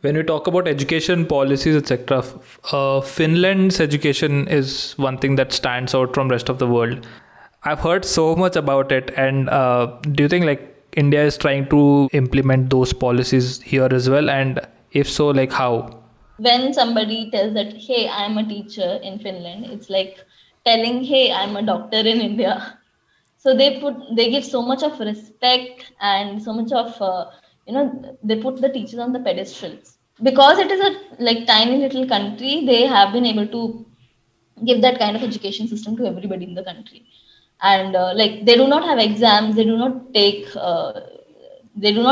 When we talk about education policies, etc., Finland's education is one thing that stands out from rest of the world. I've heard so much about it, and do you think like India is trying to implement those policies here as well? And if so, like how? When somebody tells that, hey, I'm a teacher in Finland, it's like telling, hey, I'm a doctor in India. So they give so much of respect and so much of they put the teachers on the pedestals because it is a like tiny little country. They have been able to give that kind of education system to everybody in the country, and like they do not have exams, they do not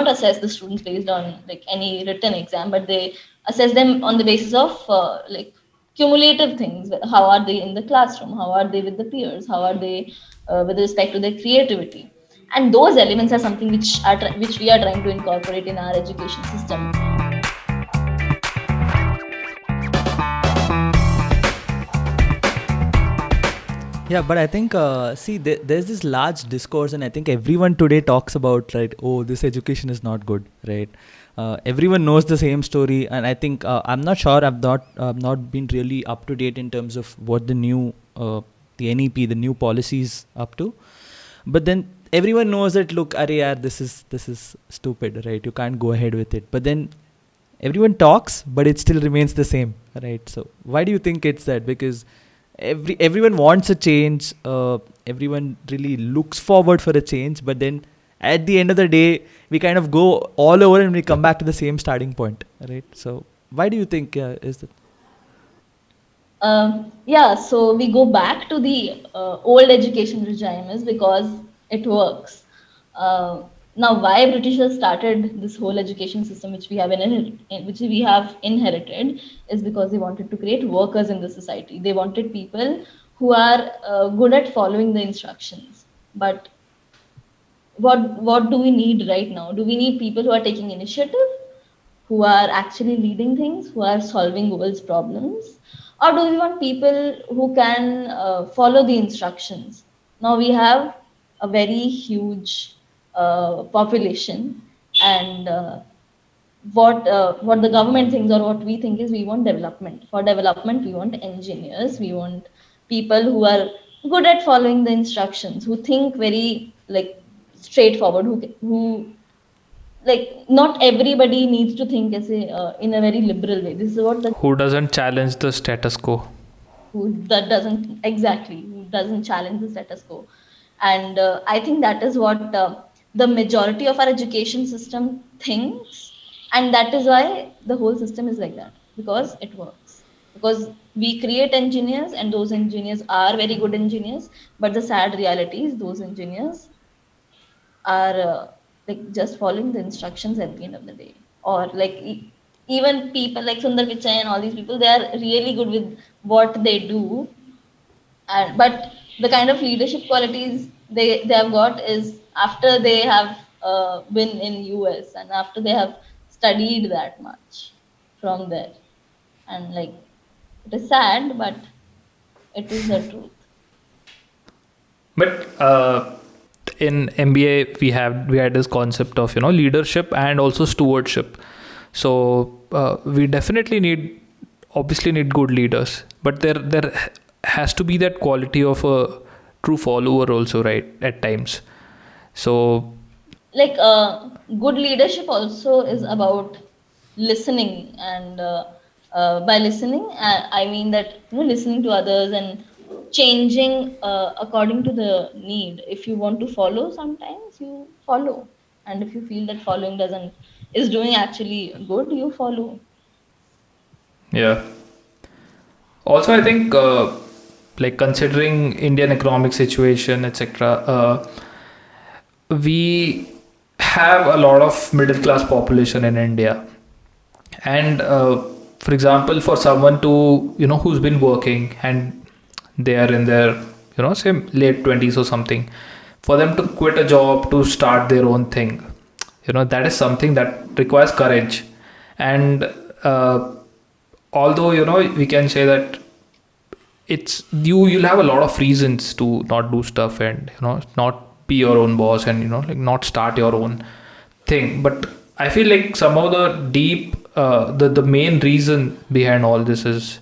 assess the students based on like any written exam, but they assess them on the basis of like cumulative things. How are they in the classroom, how are they with the peers, how are they with respect to their creativity, and those elements are something which we are trying to incorporate in our education system. Yeah, but I think, there's this large discourse, and I think everyone today talks about, right, oh, this education is not good, right? Everyone knows the same story, and I think I'm not sure. I've not been really up to date in terms of what the NEP, the new policies up to. But then everyone knows that, look, arey yaar, this is stupid, right? You can't go ahead with it. But then everyone talks, but it still remains the same, right? So why do you think it's that? Because everyone wants a change, everyone really looks forward for a change, but then at the end of the day we kind of go all over and we come back to the same starting point, right? So why do you think is that? Yeah, so we go back to the old education regime is because it works. Now, why Britishers started this whole education system, which we have inherited, is because they wanted to create workers in the society. They wanted people who are good at following the instructions. But what do we need right now? Do we need people who are taking initiative, who are actually leading things, who are solving world's problems? Or do we want people who can follow the instructions? Now we have a very huge population, and what the government thinks or what we think is we want development. For development, we want engineers, we want people who are good at following the instructions, who think very like straightforward, who like not everybody needs to think as a in a very liberal way. This is what the Who doesn't challenge the status quo? who that doesn't exactly who doesn't challenge the status quo, and I think that is what the majority of our education system thinks, and that is why the whole system is like that, because it works, because we create engineers and those engineers are very good engineers, but the sad reality is those engineers are like just following the instructions at the end of the day. Or like even people like Sundar Pichai and all these people, they are really good with what they do, and but the kind of leadership qualities they have got is after they have been in US and after they have studied that much from there, and like it is sad, but it is the truth. But in MBA, we had this concept of leadership and also stewardship. So we definitely obviously need good leaders, but there has to be that quality of a true follower also, right? At times. So Like good leadership also is about listening, and by listening I mean that listening to others and changing according to the need. If you want to follow, sometimes you follow, and if you feel that following doesn't is doing actually good, you follow. yeah. Also, I think like considering Indian economic situation, etc. We have a lot of middle class population in India, and for example, for someone to who's been working and they are in their say late 20s or something, for them to quit a job to start their own thing, that is something that requires courage. And although we can say that you'll have a lot of reasons to not do stuff and not be your own boss and like not start your own thing, but I feel like some of the deep the main reason behind all this is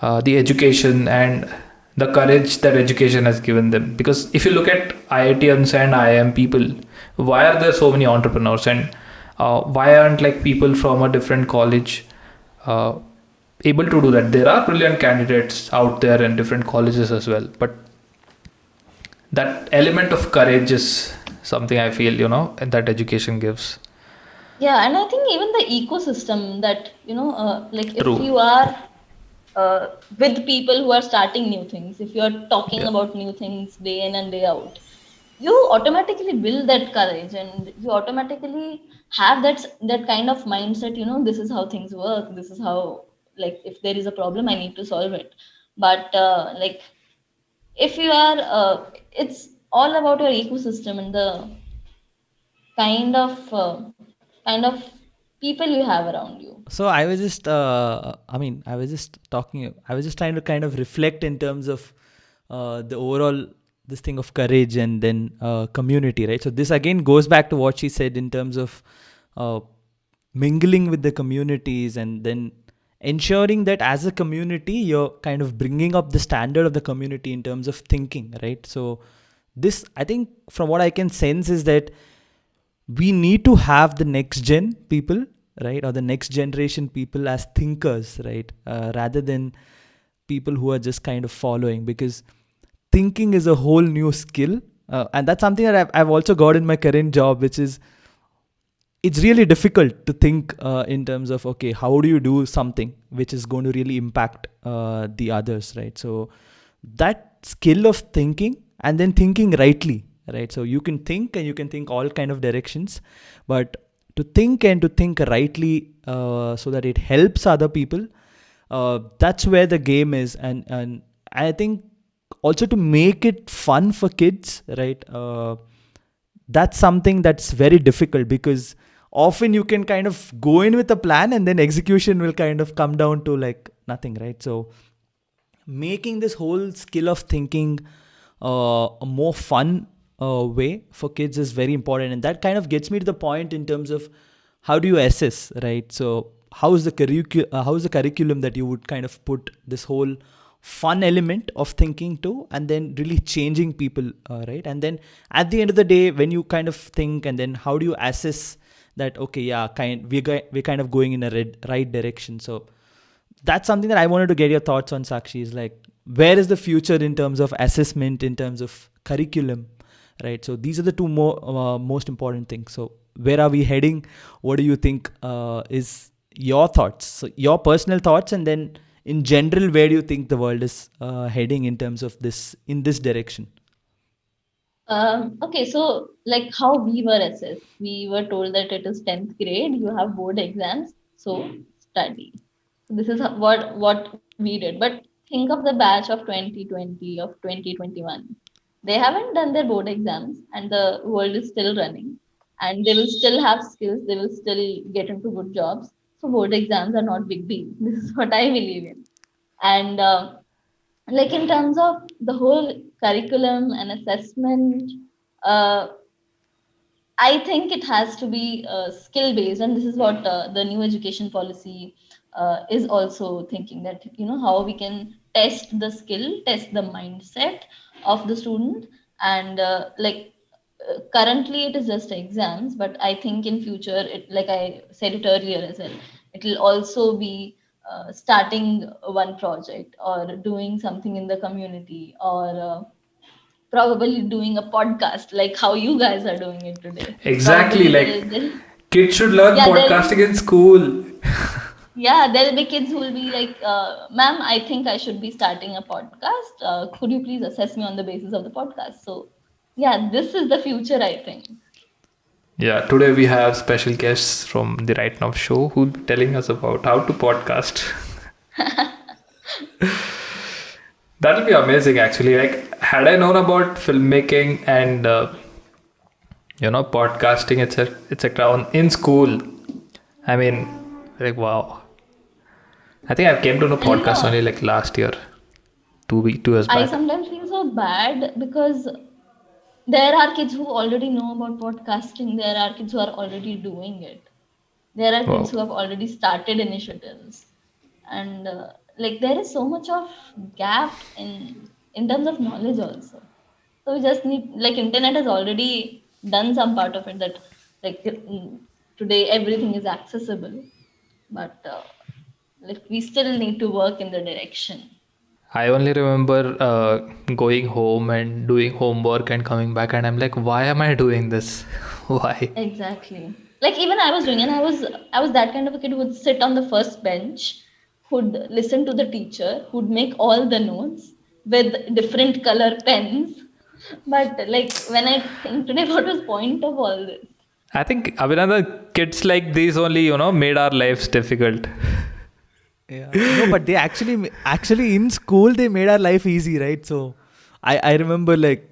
the education and the courage that education has given them. Because if you look at IITians and IIM people, why are there so many entrepreneurs, and why aren't like people from a different college uh, able to do that? There are brilliant candidates out there in different colleges as well, but that element of courage is something I feel, that education gives. Yeah, and I think even the ecosystem that, like if True. you are with people who are starting new things, if you are talking Yeah. about new things day in and day out, you automatically build that courage, and you automatically have that kind of mindset, this is how things work, this is how, like if there is a problem, I need to solve it. But like if you are it's all about your ecosystem and the kind of kind of people you have around you. So I was just, I was just talking, I was just trying to kind of reflect in terms of the overall, this thing of courage and then community, right? So this again goes back to what she said in terms of uh, mingling with the communities and then ensuring that as a community, you're kind of bringing up the standard of the community in terms of thinking, right? So this, I think, from what I can sense is that we need to have the next gen people, right, or the next generation people as thinkers, right, rather than people who are just kind of following, because thinking is a whole new skill, and that's something that I've also got in my current job, which is it's really difficult to think in terms of, okay, how do you do something which is going to really impact the others, right? So that skill of thinking and then thinking rightly, right? So you can think and you can think all kind of directions, but to think and to think rightly so that it helps other people, that's where the game is. And I think also to make it fun for kids, right? That's something that's very difficult, because often you can kind of go in with a plan and then execution will kind of come down to like nothing, right? So making this whole skill of thinking a more fun way for kids is very important, and that kind of gets me to the point in terms of how do you assess, right? So how's the curriculum that you would kind of put this whole fun element of thinking to, and then really changing people, right? And then at the end of the day, when you kind of think, and then how do you assess that, okay, yeah, we're kind of going in a right direction. So that's something that I wanted to get your thoughts on, Sakshi, is like, where is the future in terms of assessment, in terms of curriculum, right? So these are the two most important things. So where are we heading? What do you think is your thoughts? So your personal thoughts, and then in general, where do you think the world is heading in terms of in this direction? Okay, so like how we were assessed, we were told that it is 10th grade, you have board exams, so study. This is what we did. But think of the batch of 2020, of 2021. They haven't done their board exams, and the world is still running, and they will still have skills, they will still get into good jobs. So board exams are not big deal. This is what I believe in. And like in terms of the whole curriculum and assessment, uh, I think it has to be skill based, and this is what the new education policy is also thinking, that how we can test the skill, test the mindset of the student, and currently it is just exams, but I think in future, it, like I said it earlier as well, it will also be starting one project or doing something in the community, or probably doing a podcast like how you guys are doing it today. Exactly, Probably like kids should learn yeah, podcasting in school. yeah, there'll be kids who will be like, ma'am, I think I should be starting a podcast. Could you please assess me on the basis of the podcast? So yeah, this is the future, I think. Yeah, today we have special guests from the Right Now show who'll be telling us about how to podcast. That'll be amazing, actually. Like, had I known about filmmaking and podcasting, etc., in school, I mean, like, wow. I think I came to know And podcast only like last year, 2 years I back. sometimes feel so bad because there are kids who already know about podcasting. There are kids who are already doing it. There are kids Wow. who have already started initiatives, and like there is so much of gap in terms of knowledge also. So we just need, like, internet has already done some part of it, that like today everything is accessible, but like we still need to work in the direction. I only remember going home and doing homework and coming back, and I'm like, why am I doing this? Why? Exactly. Like even I was doing, and I was that kind of a kid who would sit on the first bench, who'd listen to the teacher, who'd make all the notes with different color pens. But like when I think today, what was point of all this? I think Abhinandan, kids like these only, made our lives difficult. Yeah. No, but they actually in school they made our life easy, right? So I remember like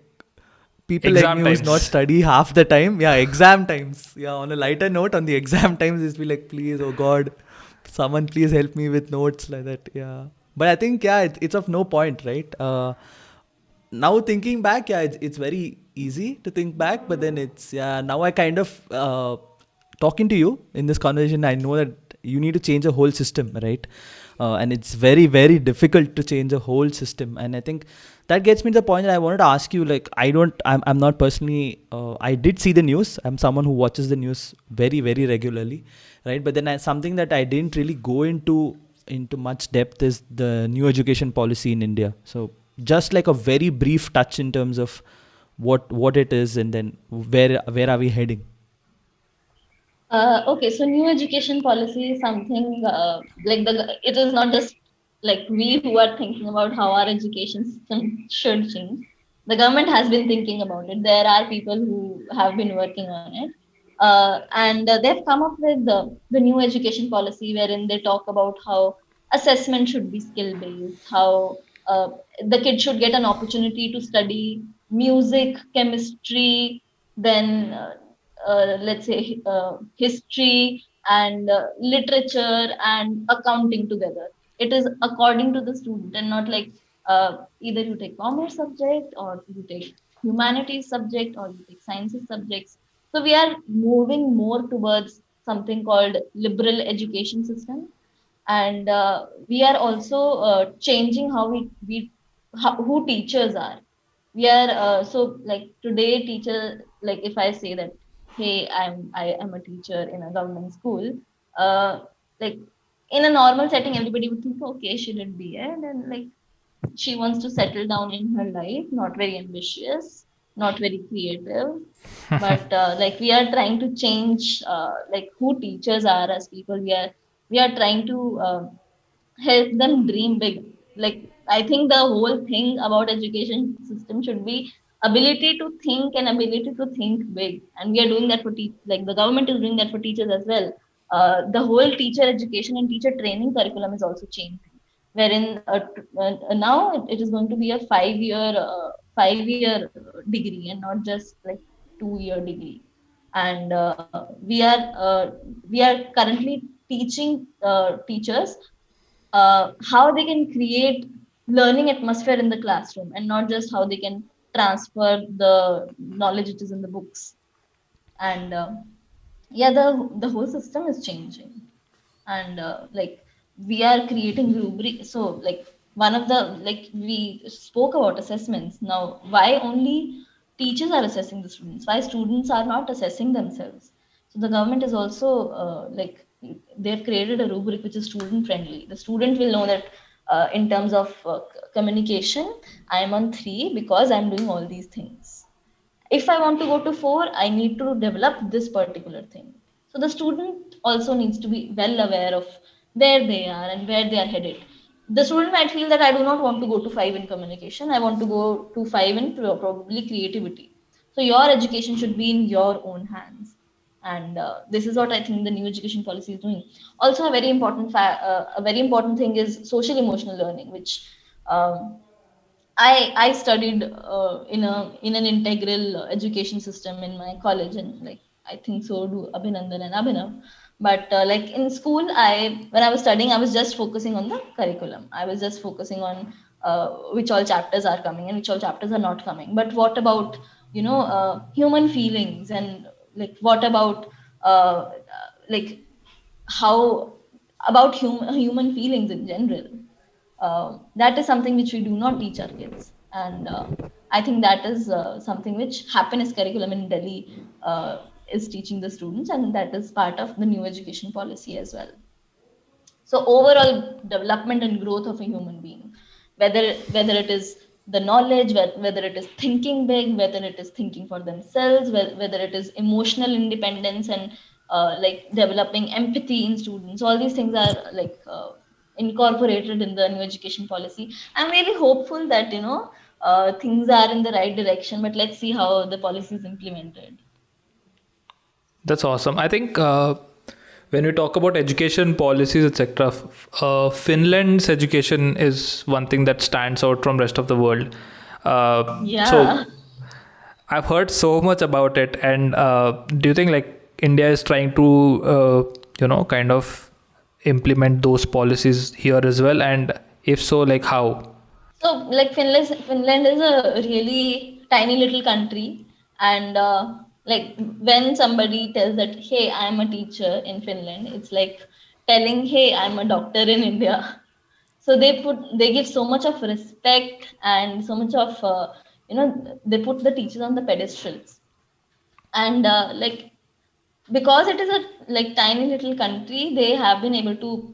people like me Exam who's not times. study half the time. Yeah, exam times. Yeah, on a lighter note, on the exam times, it's be like, please, oh God, someone please help me with notes like that. Yeah. But I think yeah, it's of no point, right? Now thinking back, yeah, it's very easy to think back, but then it's yeah. Now I kind of talking to you in this conversation, I know that you need to change a whole system, right? And it's very very difficult to change a whole system, and I think that gets me to the point that I wanted to ask you. Like, I'm not personally. I did see the news. I'm someone who watches the news very very regularly, right? But then something that I didn't really go into much depth is the new education policy in India. So just like a very brief touch in terms of what it is, and then where are we heading? Okay, so new education policy is something like it is not just like we who are thinking about how our education system should change. The government has been thinking about it. There are people who have been working on it, and they've come up with the new education policy wherein they talk about how assessment should be skill based, how uh, the kid should get an opportunity to study music, chemistry, then let's say history and literature and accounting together. It is according to the student and not like either you take commerce subject or you take humanities subject or you take sciences subjects. So we are moving more towards something called liberal education system, and we are also changing how who teachers are. We are so like today teacher, like if I say that, hey, I am a teacher in a government school, uh like in a normal setting everybody would think, okay, she did BA and then like she wants to settle down in her life, not very ambitious, not very creative. But like we are trying to change like who teachers are as people. We are trying to help them dream big. Like I think the whole thing about education system should be ability to think and ability to think big, and we are doing that for like the government is doing that for teachers as well. The whole teacher education and teacher training curriculum is also changing, wherein now it is going to be a 5 year degree and not just like 2 year degree. And we are currently teaching teachers how they can create learning atmosphere in the classroom and not just how they can transfer the knowledge which is in the books. And yeah, the whole system is changing. And like we are creating rubric. So like one of the, like we spoke about assessments. Now why only teachers are assessing the students, why students are not assessing themselves? So the government is also like they've created a rubric which is student friendly. The student will know that in terms of communication, I am on 3 because I'm doing all these things. If I want to go to 4, I need to develop this particular thing. So the student also needs to be well aware of where they are and where they are headed. The student might feel that I do not want to go to 5 in communication, I want to go to 5 in probably creativity. So your education should be in your own hands. And this is what I think the new education policy is doing. Also, a very important thing is social emotional learning, which um, I studied in an integral education system in my college, and like I think so do Abhinandan and Abhinav. But like in school, when I was studying, I was just focusing on the curriculum. I was just focusing on which all chapters are coming and which all chapters are not coming. But what about human feelings, and like what about like how about human feelings in general. That is something which we do not teach our kids, and I think that is something which happiness curriculum in Delhi is teaching the students, and that is part of the new education policy as well. So overall development and growth of a human being, whether it is the knowledge, whether it is thinking big, whether it is thinking for themselves, whether it is emotional independence and like developing empathy in students, all these things are like incorporated in the new education policy. I'm really hopeful that things are in the right direction, but let's see how the policy is implemented. That's awesome. I think when we talk about education policies, etc., Finland's education is one thing that stands out from rest of the world. Yeah. So I've heard so much about it, and do you think like India is trying to, kind of implement those policies here as well? And if so, like how? So, like Finland is a really tiny little country, and like when somebody tells that, "Hey, I'm a teacher in Finland," it's like telling, "Hey, I'm a doctor in India." So they give so much of respect and so much of they put the teachers on the pedestals, and like because it is a like tiny little country, they have been able to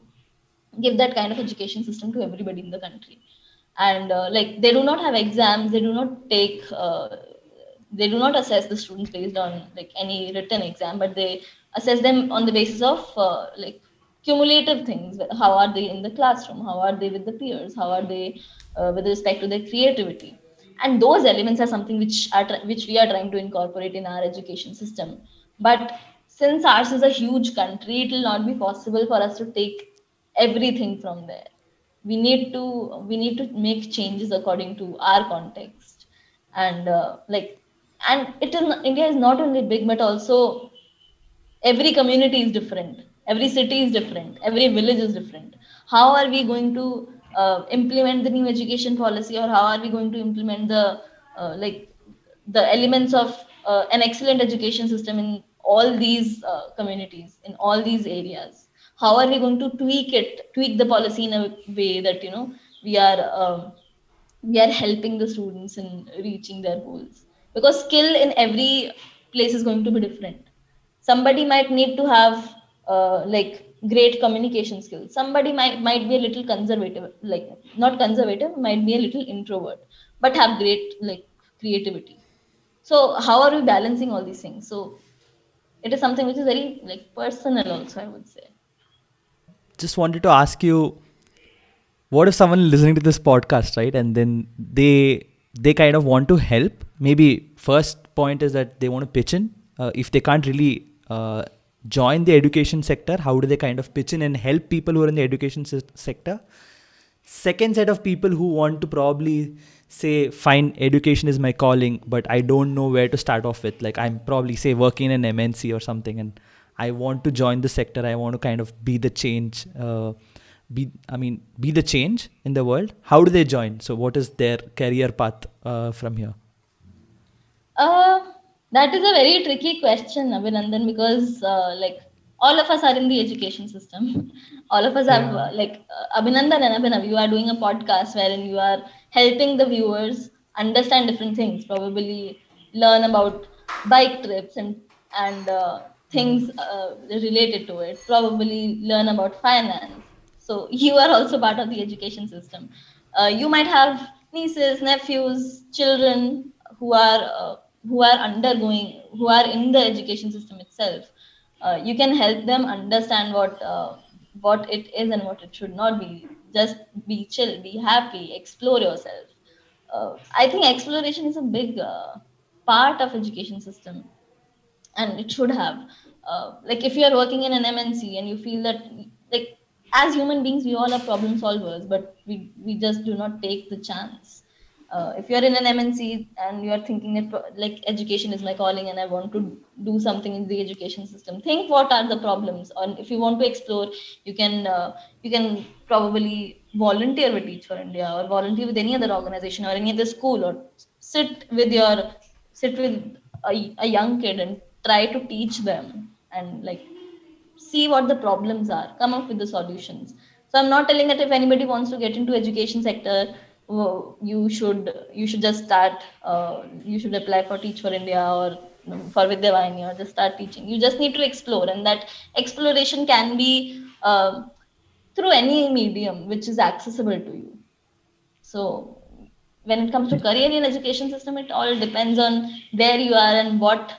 give that kind of education system to everybody in the country. And like they do not have exams, they do not assess the students based on like any written exam, but they assess them on the basis of like cumulative things. How are they in the classroom, how are they with the peers, how are they with respect to their creativity. And those elements are something which we are trying to incorporate in our education system. But since ours is a huge country, it will not be possible for us to take everything from there. We need to make changes according to our context. And like, and India is not only big, but also every community is different, every city is different, every village is different. How are we going to implement the new education policy, or how are we going to implement like the elements of an excellent education system in all these communities, in all these areas? How are we going to tweak the policy in a way that we are helping the students in reaching their goals? Because skill in every place is going to be different. Somebody might need to have like great communication skills, somebody might be a little conservative, like not conservative, might be a little introvert, but have great like creativity. So how are we balancing all these things? So it is something which is very like personal also, I would say. Just wanted to ask you, what if someone listening to this podcast, right, and then they kind of want to help? Maybe first point is that they want to pitch in. If they can't really join the education sector, how do they kind of pitch in and help people who are in the education sector? Second set of people who want to probably say, fine, education is my calling, but I don't know where to start off with. Like I'm probably say working in an MNC or something, and I want to join the sector. I want to kind of be the change. Be the change in the world. How do they join? So what is their career path from here? Uh, that is a very tricky question, Abhinandan, because like all of us are in the education system. All of us have Yeah. Abhinandan and Abhinav, you are doing a podcast wherein you are helping the viewers understand different things, probably learn about bike trips and things related to it, probably learn about finance. So you are also part of the education system. You might have nieces, nephews, children who are in the education system itself. You can help them understand what it is and what it should not be. Just be chill, be happy, explore yourself. I think exploration is a big part of education system, and it should have. Like if you are working in an MNC and you feel that, like, as human beings we all are problem solvers, but we just do not take the chance. If you're in an MNC and you are thinking that like education is my calling and I want to do something in the education system, think what are the problems. Or if you want to explore, you can probably volunteer with Teach for India, or volunteer with any other organization or any other school, or sit with your sit with a young kid and try to teach them, and like see what the problems are, come up with the solutions. So I'm not telling that if anybody wants to get into education sector, you should just start. You should apply for Teach for India or for Vidyavahini, or just start teaching. You just need to explore, and that exploration can be through any medium which is accessible to you. So when it comes to career in education system, it all depends on where you are and what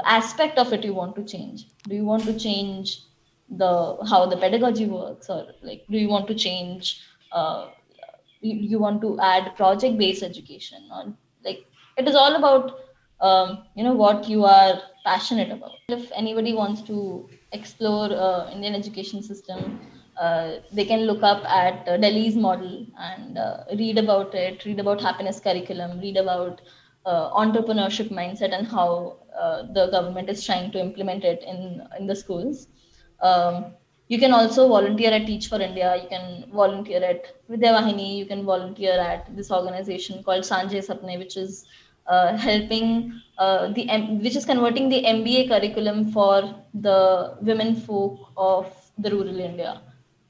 aspect of it you want to change. Do you want to change the how the pedagogy works, or like do you want to change you want to add project based education, or like it is all about what you are passionate about. If anybody wants to explore Indian education system, they can look up at Delhi's model and read about it, read about happiness curriculum, read about entrepreneurship mindset, and how the government is trying to implement it in the schools. You can also volunteer at Teach for India. You can volunteer at Vidyavahini. You can volunteer at this organization called Sanjay Sapne, which is helping which is converting the MBA curriculum for the women folk of the rural India.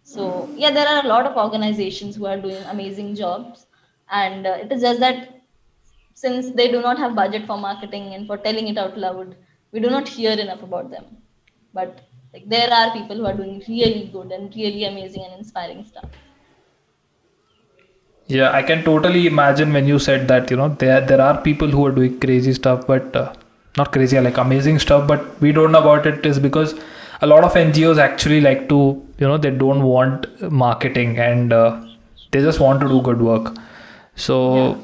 So yeah, there are a lot of organizations who are doing amazing jobs, and it is just that since they do not have budget for marketing and for telling it out loud, we do not hear enough about them. But like there are people who are doing really good and really amazing and inspiring stuff. Yeah, I can totally imagine when you said that, there are people who are doing crazy stuff, but not crazy, like amazing stuff, but we don't know about it is because a lot of NGOs actually like to, they don't want marketing, and they just want to do good work. So,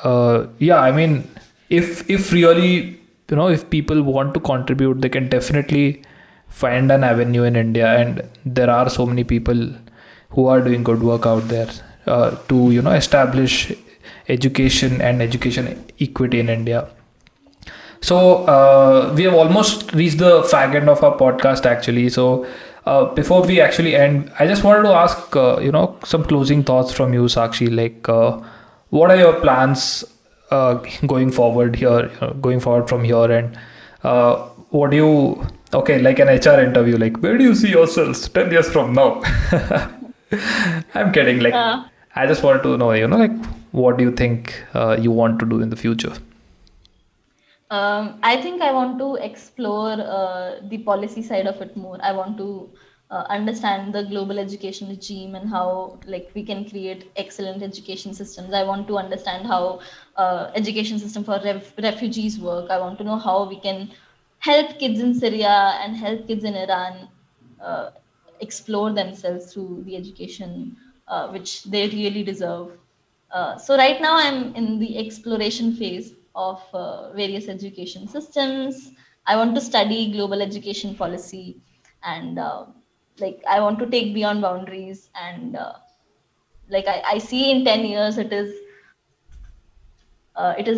I mean, if really, if people want to contribute, they can definitely find an avenue in India, and there are so many people who are doing good work out there to establish education and education equity in India. So we have almost reached the fag end of our podcast actually. So before we actually end, I just wanted to ask some closing thoughts from you, Sakshi. Like what are your plans going forward from here, and what do you like an HR interview, like where do you see yourselves 10 years from now? I'm kidding. Like, I just wanted to know, like, what do you think you want to do in the future? I think I want to explore the policy side of it more. I want to understand the global education regime and how like we can create excellent education systems. I want to understand how education system for refugees work. I want to know how we can help kids in Syria and help kids in Iran explore themselves through the education which they really deserve. So right now I'm in the exploration phase of various education systems. I want to study global education policy, and like I want to take beyond boundaries, and like I see in 10 years it is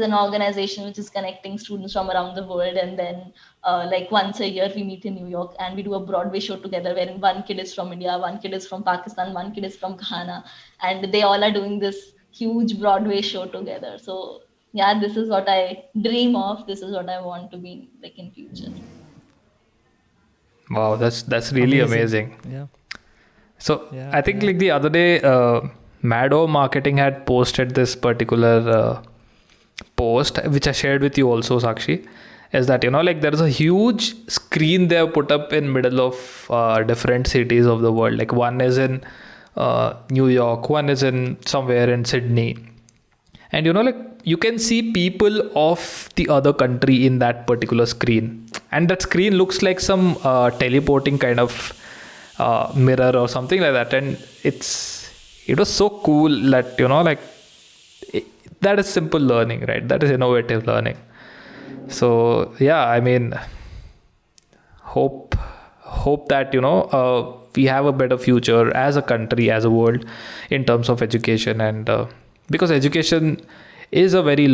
an organization which is connecting students from around the world, and then like once a year we meet in New York and we do a Broadway show together, wherein one kid is from India, one kid is from Pakistan, one kid is from Ghana, and they all are doing this huge Broadway show together. So yeah, this is what I dream of. This is what I want to be like in future. Wow, that's really amazing. Yeah. So I think like the other day, Mado Marketing had posted this particular post, which I shared with you also, Sakshi, is that, like there is a huge screen they have put up in middle of different cities of the world. Like one is in New York, one is in somewhere in Sydney. And, like you can see people of the other country in that particular screen. And that screen looks like some teleporting kind of mirror or something like that. And it was so cool that, like, that is simple learning, right? That is innovative learning. So yeah, I mean, hope that we have a better future as a country, as a world, in terms of education, and because education is a very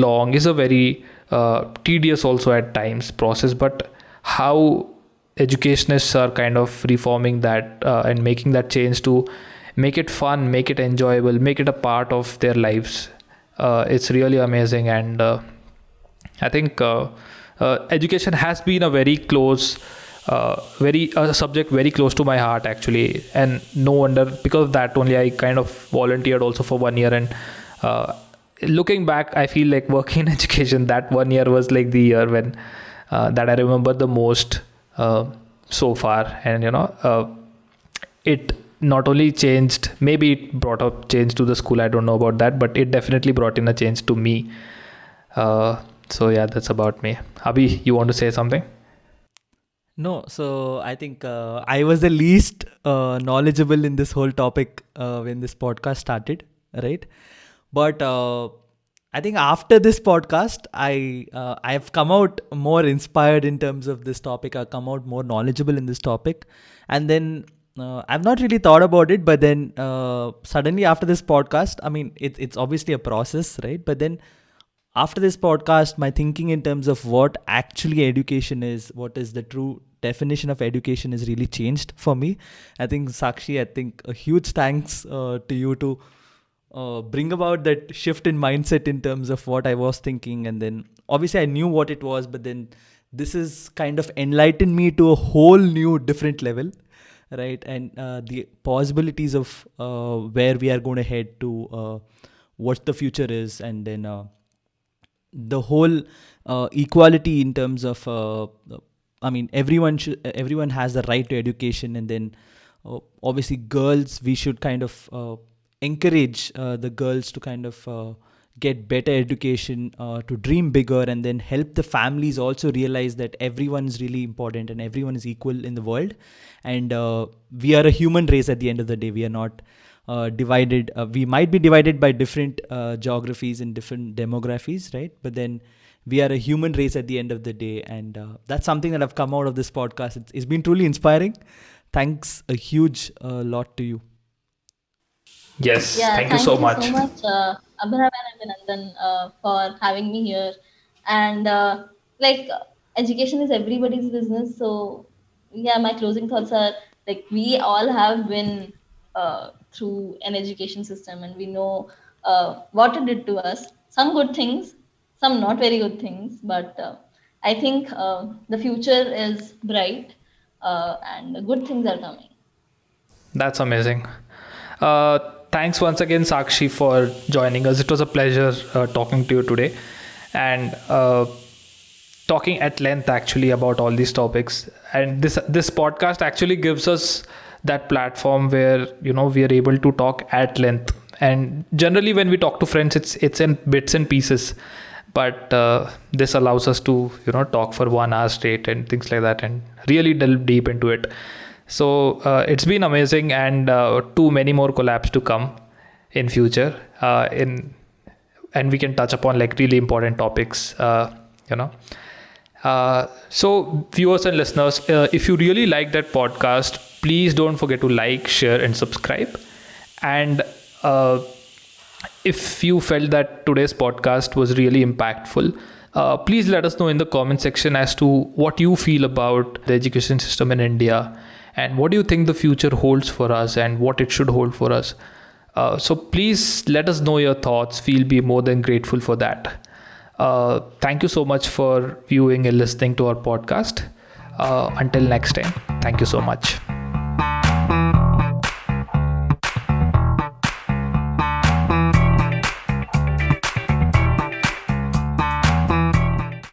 tedious also at times process, but how educationists are kind of reforming that and making that change to make it fun, make it enjoyable, make it a part of their lives. It's really amazing, and I think education has been a very close a subject very close to my heart actually, and no wonder because of that only I kind of volunteered also for 1 year. And looking back, I feel like working in education, that 1 year was like the year when that I remember the most so far. And it not only changed, maybe it brought up change to the school, I don't know about that, but it definitely brought in a change to me. So yeah, that's about me. Abhi, you want to say something? No, so I think I was the least knowledgeable in this whole topic when this podcast started, right? But I think after this podcast, I have come out more inspired in terms of this topic. I've come out more knowledgeable in this topic, and then I've not really thought about it. But then suddenly after this podcast, I mean, it's obviously a process, right? But then after this podcast, my thinking in terms of what actually education is, what is the true definition of education, is really changed for me. I think Sakshi, I think a huge thanks to you to bring about that shift in mindset in terms of what I was thinking. And then obviously I knew what it was, but then this is kind of enlightened me to a whole new different level, right? And the possibilities of where we are going to head to, what the future is, and then the whole equality in terms of I mean, everyone has the right to education. And then obviously girls, we should kind of encourage the girls to kind of get better education, to dream bigger, and then help the families also realize that everyone is really important and everyone is equal in the world. And we are a human race at the end of the day. We are not divided. We might be divided by different geographies and different demographies, right? But then we are a human race at the end of the day. And that's something that I've come out of this podcast. It's been truly inspiring. Thanks a huge lot to you. Yes, Yeah, thank you thank so you much. so much, Abhinav and Abhinandan, for having me here. And like, education is everybody's business. So, yeah, my closing thoughts are like, we all have been through an education system, and we know what it did to us. Some good things, some not very good things, but I think the future is bright, and good things are coming. That's amazing. Thanks once again, Sakshi, for joining us. It was a pleasure talking to you today, and talking at length actually about all these topics. And this podcast actually gives us that platform where we are able to talk at length. And generally, when we talk to friends, it's in bits and pieces, but this allows us to talk for 1 hour straight and things like that, and really delve deep into it. So it's been amazing, and too many more collabs to come in future. And we can touch upon like really important topics. So viewers and listeners, if you really like that podcast, please don't forget to like, share, and subscribe. And if you felt that today's podcast was really impactful, please let us know in the comment section as to what you feel about the education system in India, and what do you think the future holds for us and what it should hold for us. So please let us know your thoughts. We'll be more than grateful for that. Thank you so much for viewing and listening to our podcast. Until next time, thank you so much.